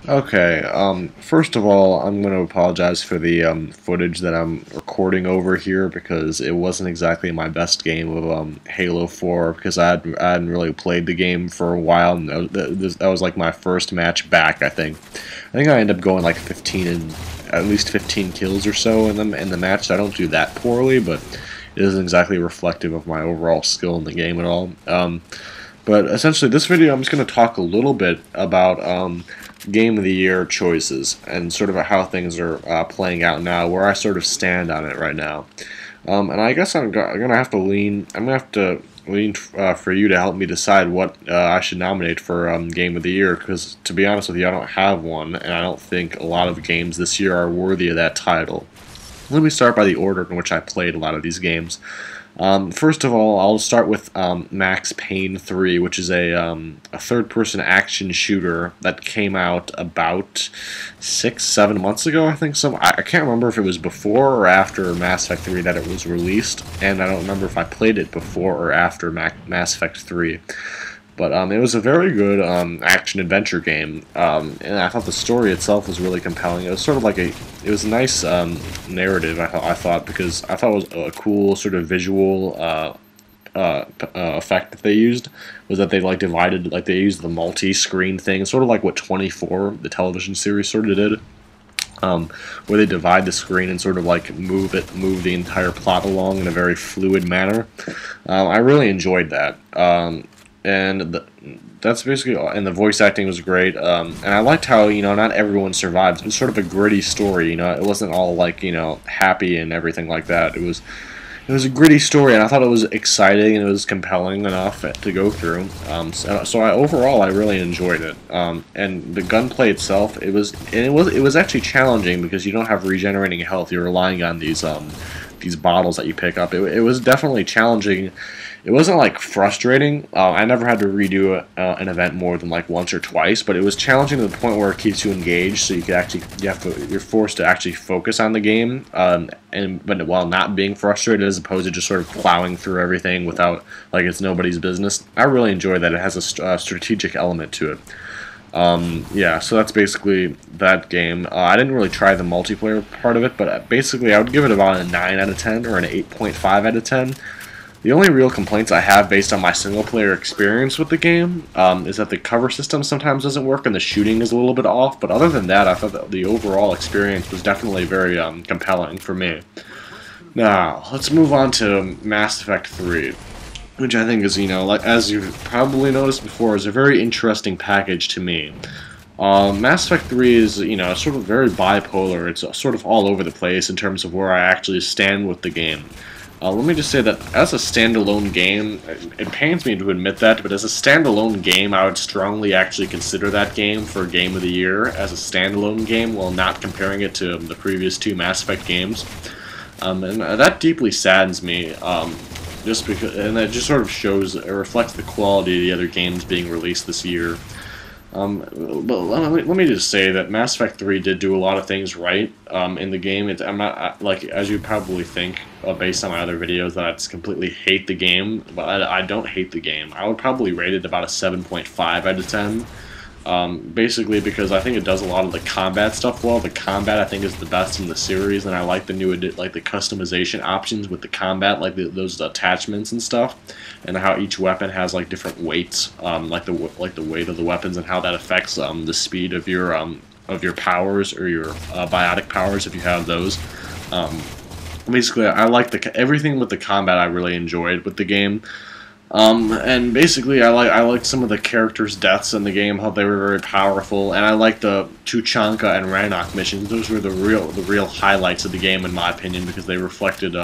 Okay, first of all, I'm going to apologize for the footage that I'm recording over here because it wasn't exactly my best game of Halo 4 because I hadn't really played the game for a while, and that was like my first match back, I think. I think I ended up going like 15 and at least 15 kills or so in the match. So I don't do that poorly, but it isn't exactly reflective of my overall skill in the game at all. But essentially, this video I'm just going to talk a little bit about Game of the Year choices and sort of how things are playing out now, where I sort of stand on it right now. And I guess I'm gonna have to lean. I'm gonna have to lean for you to help me decide what I should nominate for Game of the Year. Because to be honest with you, I don't have one, and I don't think a lot of games this year are worthy of that title. Let me start by the order in which I played a lot of these games. First of all, I'll start with Max Payne 3, which is a third-person action shooter that came out about 6-7 months ago, I think. I can't remember if it was before or after Mass Effect 3 that it was released, and I don't remember if I played it before or after Mass Effect 3. But it was a very good action-adventure game, and I thought the story itself was really compelling. It was sort of like it was a nice narrative, I thought, because I thought it was a cool sort of visual effect that they used, was that they they used the multi-screen thing, sort of like what 24, the television series, sort of did. Where they divide the screen and sort of like move the entire plot along in a very fluid manner. I really enjoyed that. That's basically all. And the voice acting was great, and I liked how, not everyone survived. It was sort of a gritty story, it wasn't all like, happy and everything like that. It was a gritty story, and I thought it was exciting and it was compelling enough to go through. Overall I really enjoyed it. And the gunplay itself, it was actually challenging because you don't have regenerating health. You're relying on these bottles that you pick up. It was definitely challenging. It wasn't like frustrating. I never had to redo an event more than like once or twice, but it was challenging to the point where it keeps you engaged. So you're forced to actually focus on the game, but while not being frustrated, as opposed to just sort of plowing through everything without like it's nobody's business. I really enjoy that. It has a strategic element to it. Yeah, so that's basically that game. I didn't really try the multiplayer part of it, but basically I would give it about a 9 out of 10 or an 8.5 out of 10. The only real complaints I have based on my single-player experience with the game is that the cover system sometimes doesn't work and the shooting is a little bit off, but other than that, I thought that the overall experience was definitely very compelling for me. Now, let's move on to Mass Effect 3. Which I think is, like as you've probably noticed before, is a very interesting package to me. Mass Effect 3 is, sort of very bipolar. It's sort of all over the place in terms of where I actually stand with the game. Let me just say that as a standalone game, it pains me to admit that, but as a standalone game, I would strongly actually consider that game for Game of the Year as a standalone game, while not comparing it to the previous two Mass Effect games. And that deeply saddens me. Just because, and that just sort of shows or reflects the quality of the other games being released this year. But let me just say that Mass Effect 3 did do a lot of things right in the game. I'm not like, as you probably think based on my other videos, that I just completely hate the game, but I don't hate the game. I would probably rate it about a 7.5 out of 10. Basically because I think it does a lot of the combat stuff well. The combat I think is the best in the series, and I like the new the customization options with the combat, like those attachments and stuff, and how each weapon has like different weights, like the weight of the weapons and how that affects the speed of your powers or your biotic powers if you have those. Basically, I like everything with the combat. I really enjoyed with the game. And basically, I liked some of the characters' deaths in the game, how they were very powerful, and I liked the Tuchanka and Rannoch missions. Those were the real highlights of the game, in my opinion, because they reflected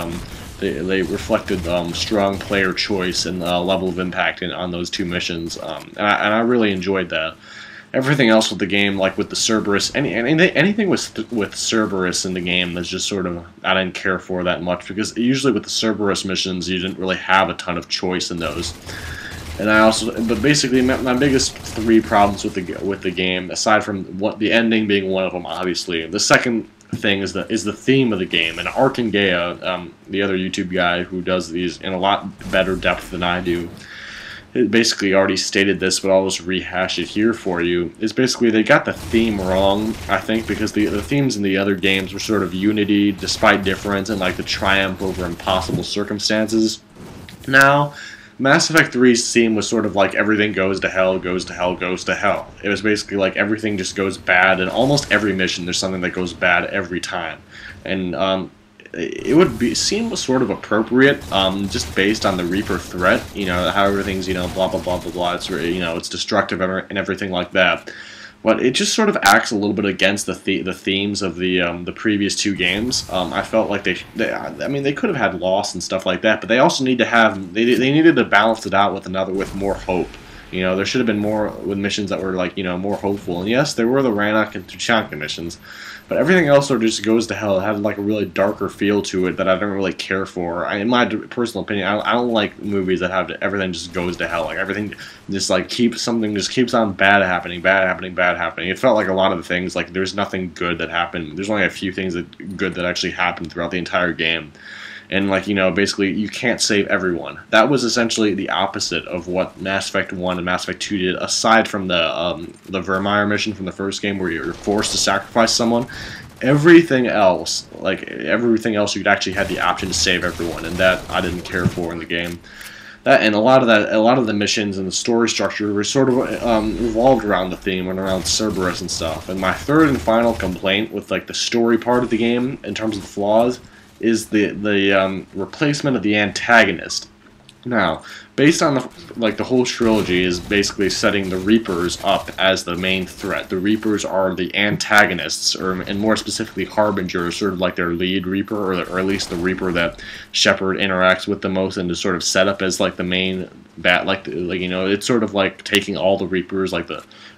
strong player choice and level of impact on those two missions, and I really enjoyed that. Everything else with the game, like with the Cerberus, anything with Cerberus in the game, is just sort of, I didn't care for that much, because usually with the Cerberus missions, you didn't really have a ton of choice in those. And but basically, my biggest three problems with the game, aside from the ending being one of them, obviously, the second thing is the theme of the game. And Arkangea, the other YouTube guy who does these in a lot better depth than I do, it basically already stated this, but I'll just rehash it here for you, is basically they got the theme wrong, I think, because the themes in the other games were sort of unity despite difference and like the triumph over impossible circumstances. Now, Mass Effect 3's theme was sort of like everything goes to hell, goes to hell, goes to hell. It was basically like everything just goes bad, and almost every mission there's something that goes bad every time. And it would seem sort of appropriate, just based on the Reaper threat. You know how everything's blah blah blah blah blah. It's it's destructive and everything like that. But it just sort of acts a little bit against the themes of the previous two games. I felt like I mean, they could have had loss and stuff like that, but they also need to have they needed to balance it out with more hope. There should have been more with missions that were like more hopeful. And yes, there were the Rannoch and Tuchanka missions, but everything else sort of just goes to hell. It had like a really darker feel to it that I don't really care for. In my personal opinion, I don't like movies that have everything just goes to hell. Like everything just like keeps on bad happening. It felt like a lot of the things, like there's nothing good that happened. There's only a few things good that actually happened throughout the entire game. And like basically you can't save everyone. That was essentially the opposite of what Mass Effect 1 and Mass Effect 2 did, aside from the Vermeer mission from the first game where you're forced to sacrifice someone. Everything else you could actually have the option to save everyone, and that I didn't care for in the game. That and a lot of the missions and the story structure were sort of revolved around the theme and around Cerberus and stuff. And my third and final complaint with like the story part of the game in terms of the flaws is the replacement of the antagonist. Now, based on the whole trilogy is basically setting the Reapers up as the main threat. The Reapers are the antagonists, and more specifically, Harbinger is sort of like their lead Reaper, or at least the Reaper that Shepard interacts with the most, and to sort of set up as like the main bat. It's sort of like taking all the Reapers, like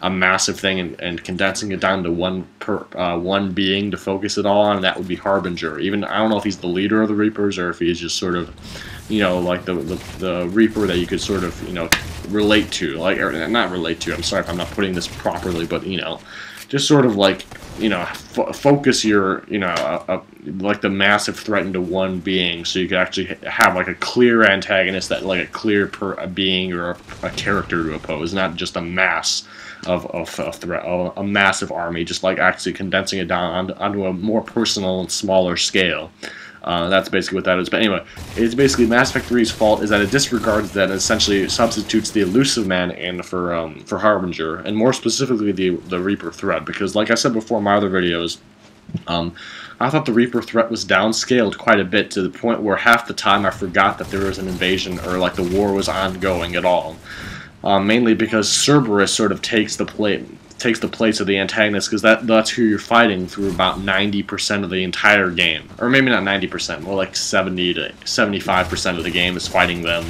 a massive thing, and condensing it down to one being to focus it all on, and that would be Harbinger. Even I don't know if he's the leader of the Reapers or if he's just sort of like the Reaper that you could sort of relate to, or not relate to. I'm sorry if I'm not putting this properly, but just sort of like focus your like the massive threat into one being, so you could actually have like a clear antagonist, that like a clear being or a character to oppose, not just a mass of a threat, a massive army, just like actually condensing it down onto a more personal and smaller scale. That's basically what that is. But anyway, it's basically Mass Effect 3's fault is that it disregards that and essentially substitutes the Elusive Man in for Harbinger, and more specifically the Reaper threat. Because like I said before in my other videos, I thought the Reaper threat was downscaled quite a bit, to the point where half the time I forgot that there was an invasion or like the war was ongoing at all. Mainly because Cerberus sort of takes the place of the antagonist, because that's who you're fighting through about 90% of the entire game. Or maybe not 90%, more like 70 to 75% of the game is fighting them,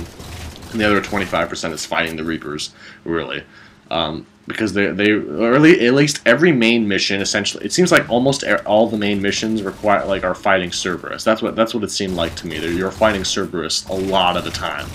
and the other 25% is fighting the Reapers, really. Because or at least every main mission, essentially, it seems like almost all the main missions are fighting Cerberus. That's what it seemed like to me. You're fighting Cerberus a lot of the time.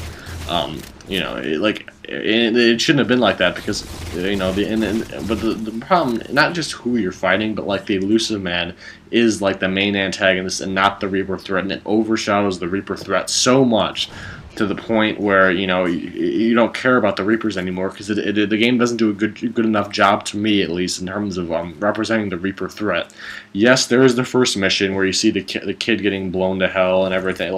It shouldn't have been like that, because but the problem, not just who you're fighting, but like the Elusive Man is like the main antagonist and not the Reaper threat, and it overshadows the Reaper threat so much to the point where you don't care about the Reapers anymore, because the game doesn't do a good enough job, to me at least, in terms of representing the Reaper threat. Yes, there is the first mission where you see the kid getting blown to hell and everything.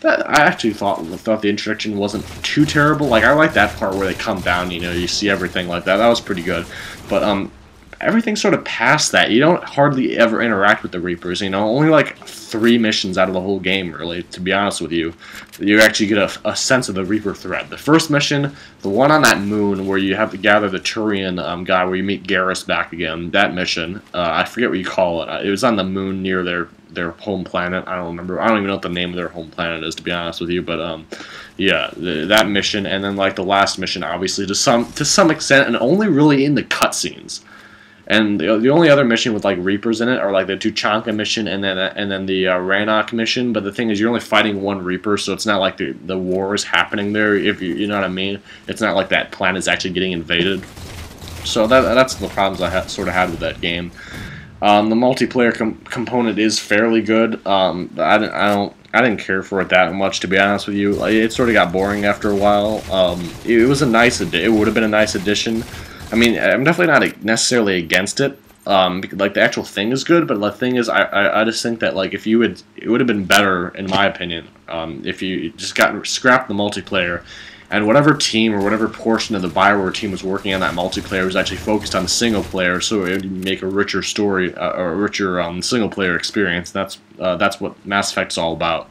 That I actually thought the introduction wasn't too terrible. Like, I like that part where they come down, you see everything like that. That was pretty good. But everything sort of past that, you don't hardly ever interact with the Reapers. Only like 3 missions out of the whole game, really, to be honest with you. You actually get a sense of the Reaper threat. The first mission, the one on that moon where you have to gather the Turian guy, where you meet Garrus back again, that mission, I forget what you call it. It was on the moon near their home planet. I don't remember. I don't even know what the name of their home planet is, to be honest with you. But yeah, that mission, and then like the last mission, obviously to some extent, and only really in the cutscenes. And the only other mission with like Reapers in it are like the Tuchanka mission and then the Rannoch mission. But the thing is, you're only fighting one Reaper, so it's not like the war is happening there. If you know what I mean, it's not like that planet is actually getting invaded. So that's the problems I sort of had with that game. The multiplayer component is fairly good. I don't I didn't care for it that much, to be honest with you. Like, it sort of got boring after a while. It was a nice it would have been a nice addition. I mean, I'm definitely not necessarily against it. Like the actual thing is good, but the thing is, I just think that like if you would, it would have been better in my opinion. If you just got scrapped the multiplayer, and whatever team or whatever portion of the Bioware team was working on that multiplayer was actually focused on the single player, so it would make a richer story or a richer single player experience. That's what Mass Effect's all about.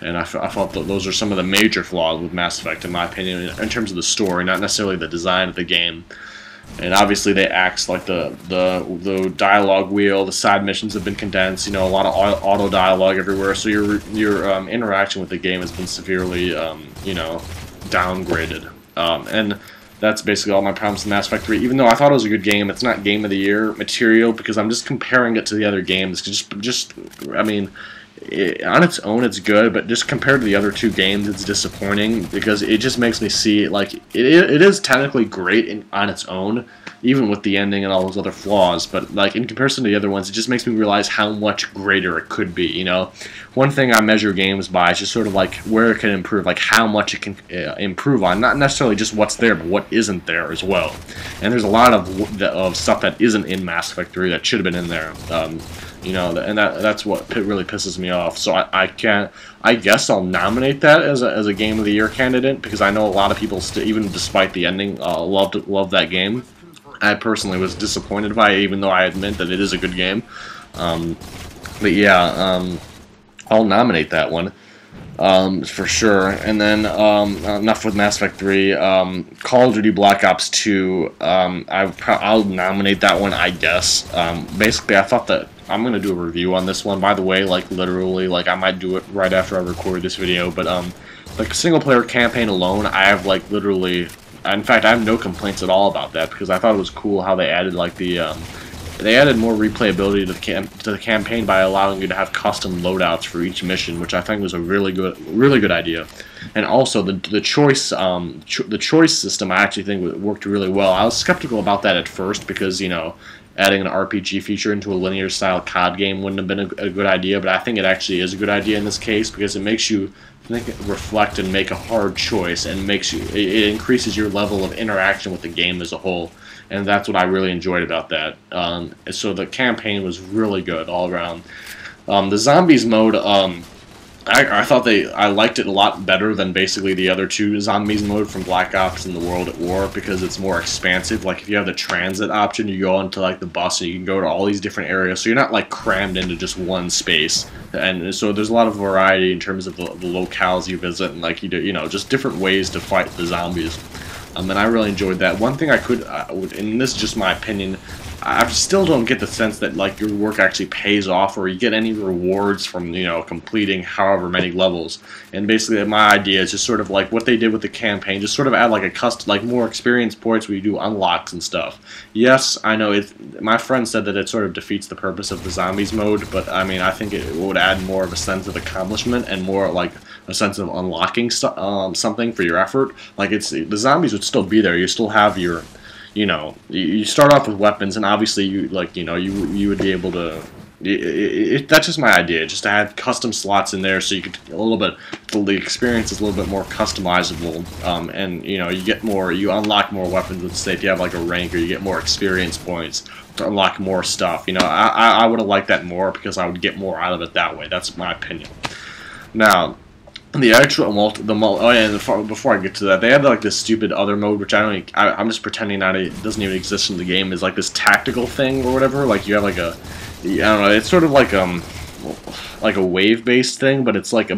And I thought that those are some of the major flaws with Mass Effect, in my opinion, in terms of the story, not necessarily the design of the game. And obviously they axed like the dialogue wheel. The side missions have been condensed. You know, a lot of auto dialogue everywhere. So your interaction with the game has been severely you know, downgraded. And that's basically all my problems with Mass Effect 3. Even though I thought it was a good game, it's not Game of the Year material because I'm just comparing it to the other games. Just I mean, on its own it's good, but just compared to the other two games it's disappointing because it just makes me see like it is technically great on its own, even with the ending and all those other flaws, but like in comparison to the other ones it just makes me realize how much greater it could be. You know, one thing I measure games by is just sort of like where it can improve, like how much it can improve on, not necessarily just what's there but what isn't there as well. And there's a lot of stuff that isn't in Mass Effect 3 that should have been in there. You know, and that's what really pisses me off. So I guess I'll nominate that as a Game of the Year candidate because I know a lot of people, even despite the ending, love that game. I personally was disappointed by it, even though I admit that it is a good game. But yeah, I'll nominate that one for sure. And then enough with Mass Effect 3. Call of Duty Black Ops 2. I'll nominate that one, I guess. Basically, I thought that I'm gonna do a review on this one. By the way, like literally, like I might do it right after I record this video. But like single player campaign alone, I have like literally. In fact, I have no complaints at all about that because I thought it was cool how they added like they added more replayability to the campaign by allowing you to have custom loadouts for each mission, which I think was a really good idea. And also the choice system I actually think worked really well. I was skeptical about that at first because, you know, adding an RPG feature into a linear style COD game wouldn't have been a good idea, but I think it actually is a good idea in this case because it makes you think, reflect, and make a hard choice, and it increases your level of interaction with the game as a whole. And that's what I really enjoyed about that. So the campaign was really good all around. The zombies mode, I thought I liked it a lot better than basically the other two zombies mode from Black Ops and the World at War because it's more expansive. Like if you have the transit option, you go onto like the bus and you can go to all these different areas, so you're not like crammed into just one space. And so there's a lot of variety in terms of the locales you visit and like you know just different ways to fight the zombies. And I really enjoyed that. One thing I could, and this is just my opinion, I still don't get the sense that like your work actually pays off or you get any rewards from, you know, completing however many levels. And basically my idea is just sort of like what they did with the campaign, just sort of add like a custom, like more experience points where you do unlocks and stuff. Yes, I know my friend said that it sort of defeats the purpose of the zombies mode, but I mean I think it would add more of a sense of accomplishment and more like a sense of unlocking something for your effort. Like the zombies would still be there. You still have your, you know, you start off with weapons, and obviously you like, you know, you would be able to. That's just my idea, just to add custom slots in there, so you could a little bit. The experience is a little bit more customizable, and you know, you unlock more weapons with, say, if you have like a rank, or you get more experience points to unlock more stuff. You know, I would have liked that more because I would get more out of it that way. That's my opinion. Now. The actual oh yeah, and before I get to that, they had like this stupid other mode, which I'm just pretending it doesn't even exist in the game. Is like this tactical thing or whatever. Like you have like I don't know. It's sort of like a wave-based thing, but it's like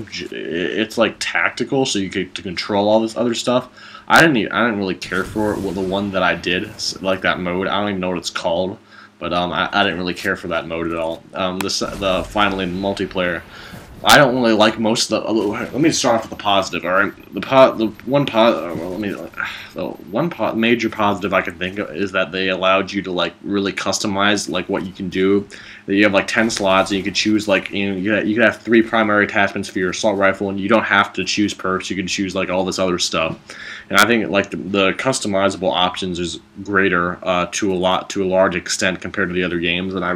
tactical, so you get to control all this other stuff. I didn't really care for the one that I did, like that mode. I don't even know what it's called, but I didn't really care for that mode at all. Finally multiplayer. I don't really like most of the. Let me start off with the positive. All right, the major positive I can think of is that they allowed you to like really customize like what you can do. That you have like 10 slots, and you could choose like, you know, you could have 3 primary attachments for your assault rifle, and you don't have to choose perks. You can choose like all this other stuff. And I think like the customizable options is greater to a large extent compared to the other games, and I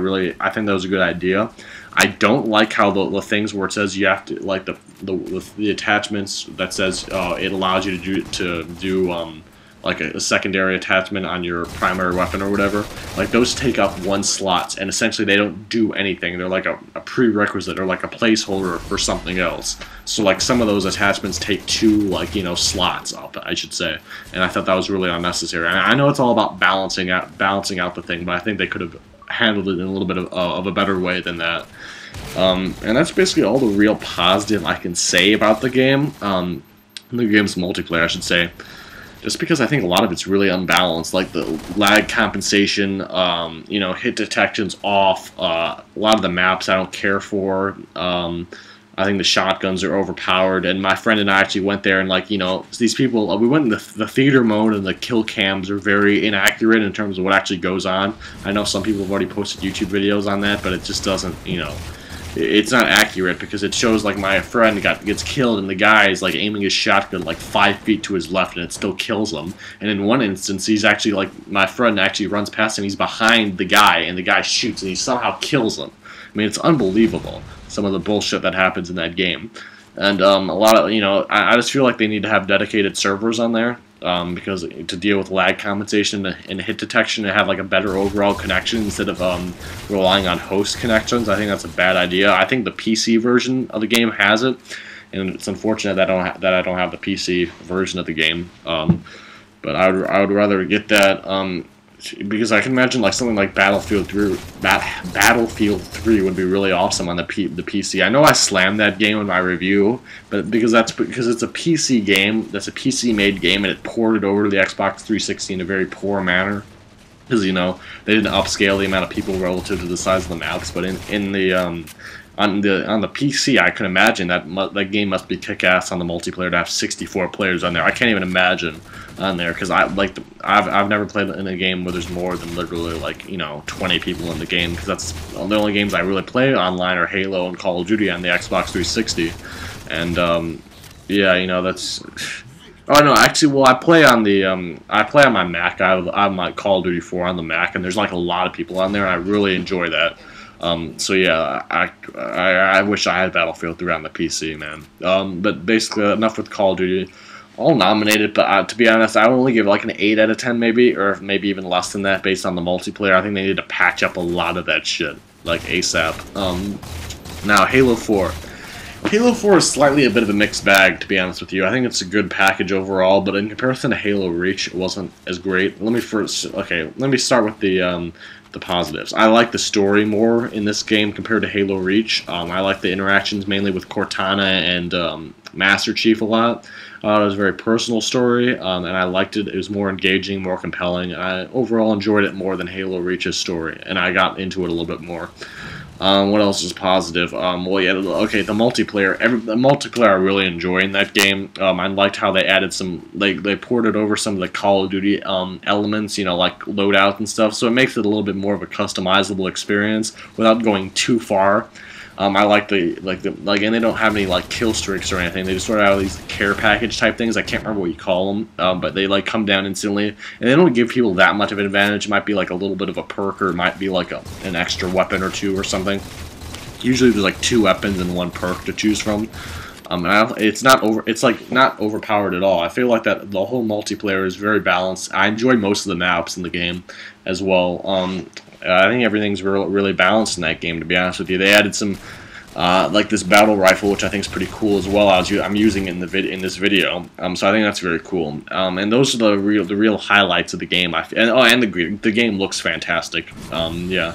think that was a good idea. I don't like how the things where it says you have to, like the attachments that says it allows you to do like a secondary attachment on your primary weapon or whatever. Like those take up 1 slot, and essentially they don't do anything. They're like a prerequisite or like a placeholder for something else. So like some of those attachments take 2 like, you know, slots up, I should say. And I thought that was really unnecessary. And I know it's all about balancing out the thing, but I think they could have handled it in a little bit of a better way than that. And that's basically all the real positive I can say about the game. The game's multiplayer, I should say. Just because I think a lot of it's really unbalanced, like the lag compensation, you know, hit detection's off. A lot of the maps I don't care for. I think the shotguns are overpowered, and my friend and I actually went there, and like, you know, these people, we went in the theater mode, and the kill cams are very inaccurate in terms of what actually goes on. I know some people have already posted YouTube videos on that, but it just doesn't, you know, it's not accurate, because it shows like my friend gets killed and the guy is like aiming his shotgun like 5 feet to his left and it still kills him. And in one instance, he's actually like, my friend actually runs past him, he's behind the guy, and the guy shoots and he somehow kills him. I mean, it's unbelievable, some of the bullshit that happens in that game. And a lot of, you know, I just feel like they need to have dedicated servers on there, because to deal with lag compensation and hit detection and have like a better overall connection instead of relying on host connections. I think that's a bad idea. I think the PC version of the game has it, and it's unfortunate that I don't have the PC version of the game. But I would rather get that, because I can imagine like something like Battlefield 3 would be really awesome on the PC. I know I slammed that game in my review, but because it's a PC game, that's a PC made game, and it ported over to the Xbox 360 in a very poor manner. Because, you know, they didn't upscale the amount of people relative to the size of the maps, but on the PC, I can imagine that game must be kick-ass on the multiplayer to have 64 players on there. I can't even imagine on there, because I've never played in a game where there's more than literally like, you know, 20 people in the game, because that's the only games I really play online are Halo and Call of Duty on the Xbox 360. And yeah, you know, that's. Oh no, actually, well, I play on my Mac. I have my Call of Duty 4 on the Mac, and there's like a lot of people on there, and I really enjoy that. So yeah, I wish I had Battlefield 3 on the PC, man. But basically, enough with Call of Duty. All nominated, but to be honest, I would only give like an 8 out of 10 maybe, or maybe even less than that based on the multiplayer. I think they need to patch up a lot of that shit, like ASAP. Now, Halo 4. Halo 4 is slightly a bit of a mixed bag, to be honest with you. I think it's a good package overall, but in comparison to Halo Reach, it wasn't as great. Let me start with the positives. I like the story more in this game compared to Halo Reach. I like the interactions mainly with Cortana and Master Chief a lot. It was a very personal story, and I liked it. It was more engaging, more compelling. I overall enjoyed it more than Halo Reach's story, and I got into it a little bit more. What else is positive? Well, yeah, okay, the multiplayer. The multiplayer I really enjoy in that game. I liked how they added some, they ported over some of the Call of Duty elements, you know, like loadout and stuff. So it makes it a little bit more of a customizable experience without going too far. I like and they don't have any like kill streaks or anything. They just sort of have these care package type things. I can't remember what you call them, but they like come down instantly, and they don't give people that much of an advantage. It might be like a little bit of a perk, or it might be like an extra weapon or two or something. Usually there's like 2 weapons and 1 perk to choose from. It's not overpowered at all. I feel like that the whole multiplayer is very balanced. I enjoy most of the maps in the game as well. I think everything's really balanced in that game, to be honest with you. They added some, like this battle rifle, which I think is pretty cool as well. I'm using it in this video, so I think that's very cool. And those are the real highlights of the game. And the game looks fantastic. Yeah.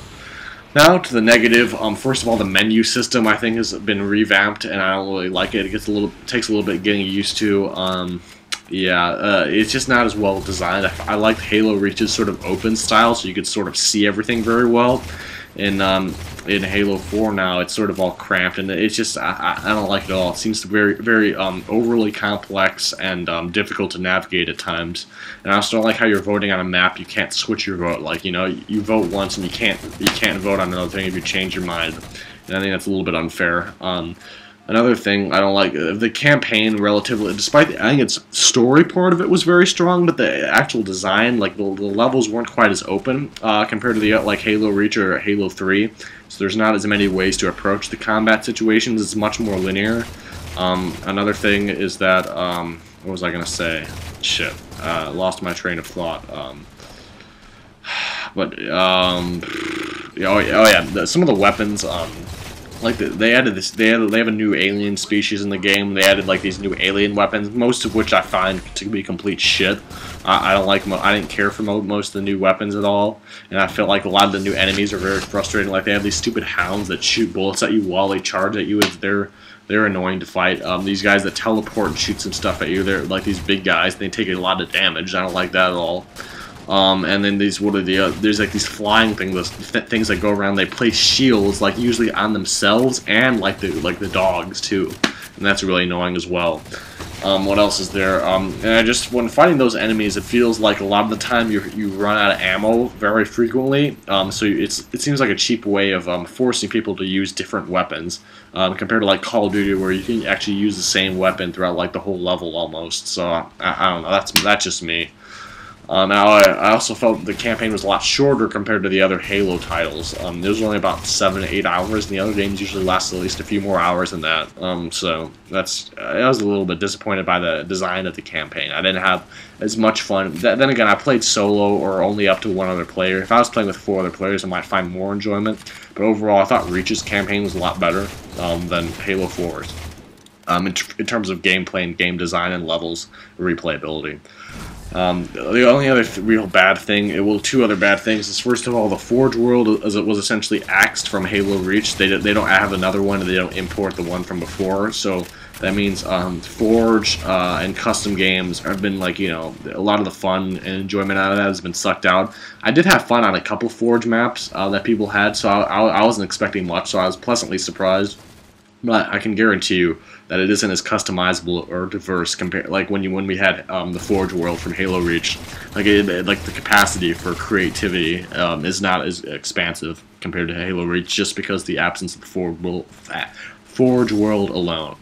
Now to the negative. First of all, the menu system I think has been revamped, and I don't really like it. It takes a little bit getting used to. Yeah, it's just not as well designed. I like Halo Reach's sort of open style, so you could sort of see everything very well. In Halo 4 now, it's sort of all cramped, and it's just I don't like it at all. It seems very overly complex and difficult to navigate at times. And I also don't like how you're voting on a map. You can't switch your vote. Like, you know, you vote once and you can't vote on another thing if you change your mind. And I think that's a little bit unfair. Another thing I don't like, the campaign relatively, despite, I think its story part of it was very strong, but the actual design, like the levels weren't quite as open compared to the like Halo Reach or Halo 3, so there's not as many ways to approach the combat situations, it's much more linear. Another thing is that, what was I going to say? Shit, lost my train of thought. Oh yeah, some of the weapons, like they added this, they have a new alien species in the game. They added like these new alien weapons, most of which I find to be complete shit. I don't like, I didn't care for most of the new weapons at all, and I feel like a lot of the new enemies are very frustrating. Like they have these stupid hounds that shoot bullets at you while they charge at you. They're annoying to fight. These guys that teleport and shoot some stuff at you, they're like these big guys. They take a lot of damage. I don't like that at all. And then these, what are the, there's like these flying things, things that go around. They place shields, like usually on themselves and like the dogs too, and that's really annoying as well. What else is there? And I just, when fighting those enemies, it feels like a lot of the time you run out of ammo very frequently. So it seems like a cheap way of forcing people to use different weapons compared to like Call of Duty, where you can actually use the same weapon throughout like the whole level almost. So I don't know. That's just me. Now, I also felt the campaign was a lot shorter compared to the other Halo titles. It was only about 7 to 8 hours, and the other games usually last at least a few more hours than that. So I was a little bit disappointed by the design of the campaign. I didn't have as much fun. Then again, I played solo or only up to one other player. If I was playing with 4 other players, I might find more enjoyment. But overall, I thought Reach's campaign was a lot better than Halo 4's. In terms of gameplay and game design and levels, replayability. The only other real bad thing, two other bad things, is first of all, the Forge world, as it was essentially axed from Halo Reach. They don't have another one, and they don't import the one from before, so that means Forge and custom games have been like, a lot of the fun and enjoyment out of that has been sucked out. I did have fun on a couple Forge maps that people had, so I wasn't expecting much, so I was pleasantly surprised. But I can guarantee you that it isn't as customizable or diverse compared, like when we had the Forge world from Halo Reach. Like the capacity for creativity is not as expansive compared to Halo Reach, just because the absence of the Forge world alone.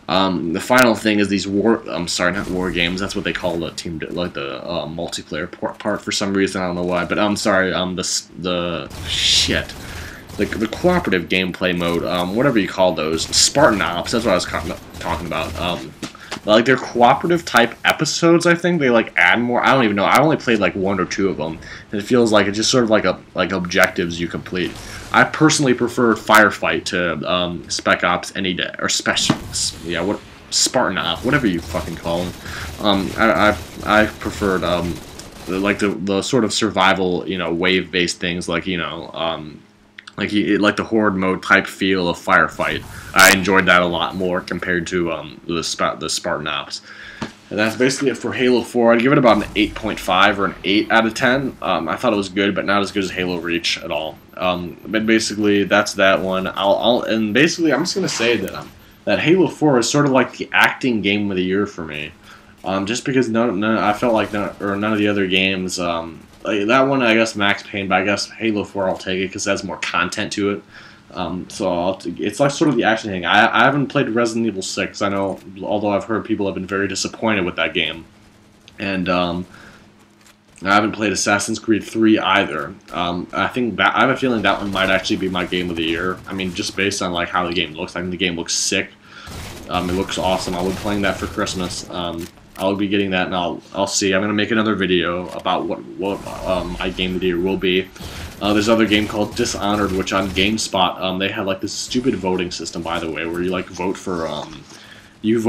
The final thing is these not war games. That's what they call the team, like the multiplayer part for some reason. I don't know why, but I'm sorry. The the cooperative gameplay mode, whatever you call those, Spartan Ops, that's what I was talking about. Like, they're cooperative type episodes, I think. They, like, add more. I don't even know. I only played, like, 1 or 2 of them. And it feels like it's just sort of like objectives you complete. I personally prefer Firefight to Spec Ops any day. Or Spartan Ops, whatever you fucking call them. I preferred, like, the sort of survival, wave-based things, like, like the horde mode type feel of Firefight. I enjoyed that a lot more compared to the Spartan Ops. And that's basically it for Halo 4. I'd give it about an 8.5 or an 8 out of 10. I thought it was good, but not as good as Halo Reach at all. But basically, that's that one. And basically, I'm just gonna say that Halo 4 is sort of like the acting game of the year for me. Just because I felt like none of the other games. Like that one, I guess Max Payne, but I guess Halo 4 I'll take it because that's more content to it. So it's like sort of the action thing. I haven't played Resident Evil 6. I know, although I've heard people have been very disappointed with that game. And I haven't played Assassin's Creed 3 either. I have a feeling that one might actually be my game of the year. I mean, just based on like how the game looks. I think the game looks sick. It looks awesome. I'll be playing that for Christmas. I'll be getting that, and I'll see. I'm gonna make another video about what my game of the year will be. There's another game called Dishonored, which on GameSpot they have like this stupid voting system, by the way, where you like vote for you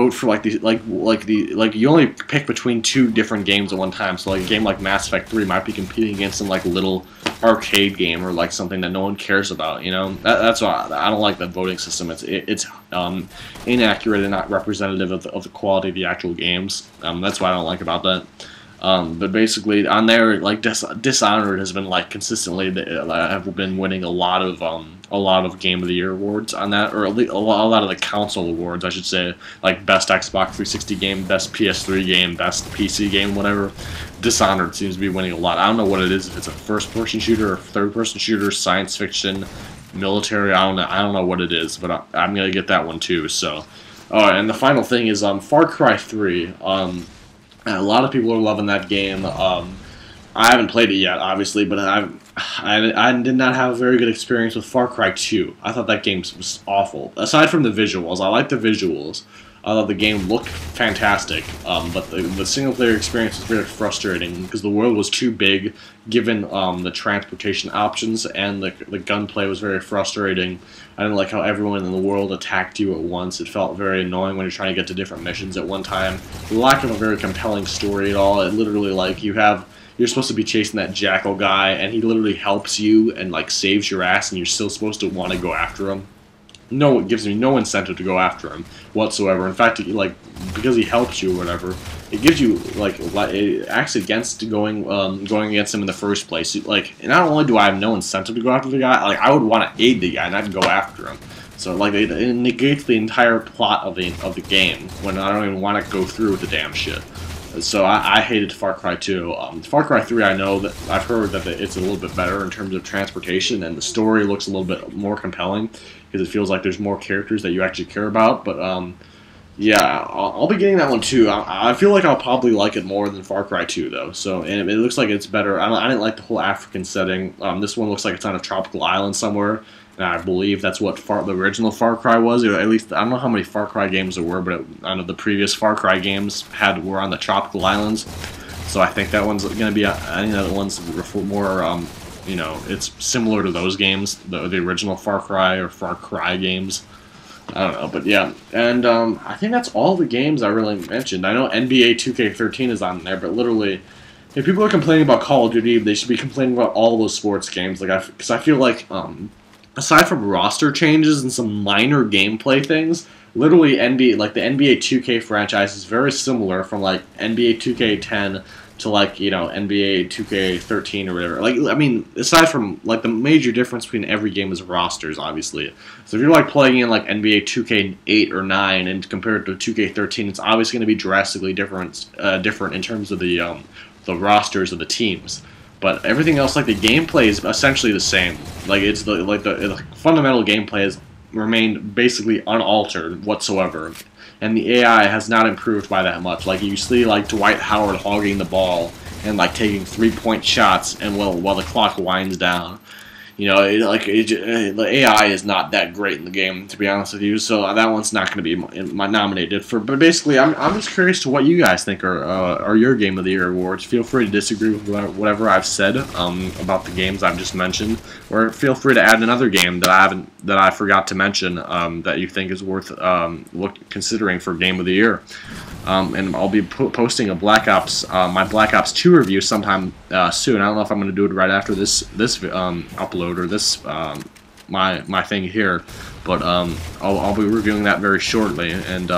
only pick between 2 different games at one time. So like a game like Mass Effect 3 might be competing against some like little arcade game or like something that no one cares about. That's why I don't like that voting system. It's inaccurate and not representative of the quality of the actual games. That's what I don't like about that. But basically, on there, like Dishonored has been like consistently have been winning a lot of Game of the Year awards on that, or a lot of the console awards, I should say, like best Xbox 360 game, best PS3 game, best PC game, whatever. Dishonored seems to be winning a lot. I don't know what it is, if it's a first-person shooter or third-person shooter, science fiction, military. I don't know what it is, but I'm gonna get that one too. So, and the final thing is Far Cry 3. A lot of people are loving that game. I haven't played it yet, obviously, but I did not have a very good experience with Far Cry 2. I thought that game was awful. Aside from the visuals, I like the visuals. I thought the game looked fantastic, but the single-player experience was very frustrating because the world was too big, given the transportation options, and the gunplay was very frustrating. I didn't like how everyone in the world attacked you at once. It felt very annoying when you're trying to get to different missions at one time. The lack of a very compelling story at all. It literally, like, you're supposed to be chasing that jackal guy, and he literally helps you and like saves your ass, and you're still supposed to want to go after him. No, it gives me no incentive to go after him whatsoever. In fact, because he helps you or whatever, it gives you it acts against going against him in the first place. Like, not only do I have no incentive to go after the guy, like I would want to aid the guy, not go after him. So like it negates the entire plot of the game when I don't even want to go through with the damn shit. So I hated Far Cry 2. Far Cry 3, I know that I've heard that it's a little bit better in terms of transportation, and the story looks a little bit more compelling because it feels like there's more characters that you actually care about. But yeah, I'll be getting that one too. I feel like I'll probably like it more than Far Cry 2 though. So and it looks like it's better. I didn't like the whole African setting. This one looks like it's on a tropical island somewhere. And I believe that's what the original Far Cry was. Or at least, I don't know how many Far Cry games there were, but I know the previous Far Cry games were on the tropical islands. So I think that one's going to be, I think that one's more, you know, it's similar to those games, the original Far Cry or Far Cry games. I don't know, but yeah. And I think that's all the games I really mentioned. I know NBA 2K13 is on there, but literally, if people are complaining about Call of Duty, they should be complaining about all those sports games. Because I feel like, aside from roster changes and some minor gameplay things, literally the NBA 2K franchise is very similar from like NBA 2K10 to like, you know, NBA 2K13 or whatever. Like, I mean, aside from like the major difference between every game is rosters, obviously. So if you're like playing in like NBA 2K8 or 9 and compared to 2K13, it's obviously going to be drastically different in terms of the rosters of the teams. But everything else, like the gameplay, is essentially the same. Like the fundamental gameplay has remained basically unaltered whatsoever, and the AI has not improved by that much. Like you see, like Dwight Howard hogging the ball and like taking 3-point shots, and while the clock winds down. You know, the AI is not that great in the game, to be honest with you. So that one's not going to be nominated for. But basically, I'm just curious to what you guys think are your Game of the Year awards. Feel free to disagree with whatever I've said about the games I've just mentioned, or feel free to add another game that I forgot to mention that you think is worth considering for Game of the Year. And I'll be posting a my Black Ops 2 review sometime soon. I don't know if I'm going to do it right after this upload or this my thing here, but I'll be reviewing that very shortly. And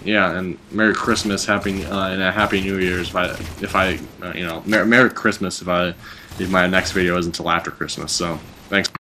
yeah, and Merry Christmas, and a Happy New Year's you know, Merry Christmas if my next video isn't until after Christmas. So thanks.